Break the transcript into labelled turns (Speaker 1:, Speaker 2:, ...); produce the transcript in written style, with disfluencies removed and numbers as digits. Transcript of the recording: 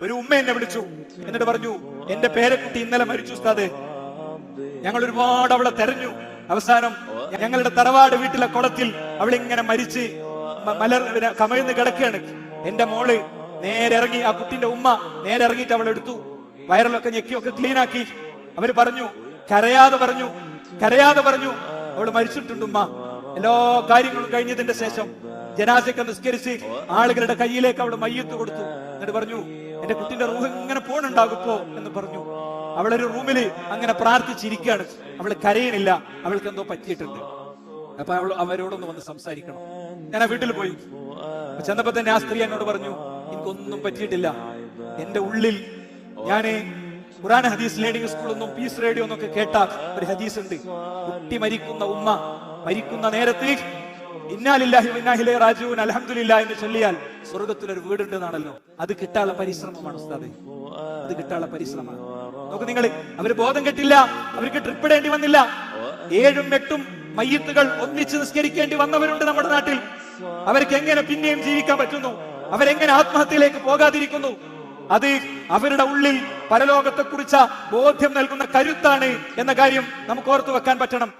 Speaker 1: ഒരു ഉമ്മ എന്നെ വിളിച്ചു. എന്നിട്ട് പറഞ്ഞു, എന്റെ പേരക്കുട്ടി ഇന്നലെ മരിച്ചു ഉസ്താദ്. ഞങ്ങൾ ഒരുപാട് അവളെ തെരഞ്ഞു. അവസാനം ഞങ്ങളുടെ തറവാട് വീട്ടിലെ കുളത്തിൽ അവളിങ്ങനെ മരിച്ച് കമഴ്ന്ന് കിടക്കുകയാണ്. എന്റെ മോള് നേരെ ഇറങ്ങി, ആ കുട്ടിന്റെ ഉമ്മ നേരെ ഇറങ്ങിയിട്ട് അവൾ എടുത്തു, വയറിലൊക്കെ ഞെക്കിയൊക്കെ ക്ലീൻ ആക്കി. അവര് പറഞ്ഞു, കരയാതെ പറഞ്ഞു അവള് മരിച്ചിട്ടുണ്ട് ഉമ്മ. എല്ലാ കാര്യങ്ങളും കഴിഞ്ഞതിന്റെ ശേഷം ജനാസയൊക്കെ നിസ്കരിച്ച് ആളുകളുടെ കയ്യിലേക്ക് അവള് മയ്യത്ത് കൊടുത്തു. എന്നിട്ട് പറഞ്ഞു, എന്റെ കുട്ടിന്റെ റൂഹ് ഇങ്ങനെ പോണുണ്ടാകുപ്പോ എന്ന് പറഞ്ഞു. അവളൊരു റൂമില് അങ്ങനെ പ്രാർത്ഥിച്ചിരിക്കുകയാണ്. അവള് കരയണില്ല, അവൾക്ക് എന്തോ പറ്റിയിട്ടുണ്ട്. അപ്പൊ അവരോടൊന്ന് വന്ന് സംസാരിക്കണം. ഞാൻ ആ വീട്ടിൽ പോയി. ചെന്നപ്പോ തന്നെ ആ സ്ത്രീ എന്നോട് പറഞ്ഞു, എനിക്കൊന്നും പറ്റിയിട്ടില്ല. എന്റെ ഉള്ളിൽ ഞാന് ഖുർആൻ ഹദീസ് ലേണിംഗ് സ്കൂളൊന്നും പീസ് റേഡിയോ എന്നൊക്കെ കേട്ട ഒരു ഹദീസ് ഉണ്ട്. കുട്ടി മരിക്കുന്ന ഉമ്മ മരിക്കുന്ന നേരത്ത് ഇന്നാ ലില്ലാഹി വ ഇന്നാ ഇലൈഹി റാജിഊൻ അൽഹംദുലില്ലാഹ് എന്ന് ചൊല്ലിയാൽ സ്വർഗ്ഗത്തിലൊരു വീടുണ്ടെന്നാണല്ലോ. അത് കിട്ടാനുള്ള പരിശ്രമമാണ് ഉസ്താദേ, അത് കിട്ടാനുള്ള പരിശ്രമമാണ്. നോക്ക് നിങ്ങൾ, അവര് ബോധം കെട്ടില്ല, അവർക്ക് ട്രിപ്പ് ഇടേണ്ടി വന്നില്ല. 7ഉം 8ഉം മയ്യിത്തുകൾ ഒന്നിച്ച് നിസ്കരിക്കേണ്ടി വന്നവരുണ്ട് നമ്മുടെ നാട്ടിൽ. അവർക്ക് എങ്ങനെ പിന്നെയും ജീവിക്കാൻ പറ്റുന്നു? അവരെങ്ങനെ ആത്മഹത്യയിലേക്ക് പോകാതിരിക്കുന്നു? അത് അവരുടെ ഉള്ളിൽ പരലോകത്തെ കുറിച്ച ബോധ്യം നൽകുന്ന കരുത്താണ് എന്ന കാര്യം നമുക്ക് ഓർത്തു വെക്കാൻ പറ്റണം.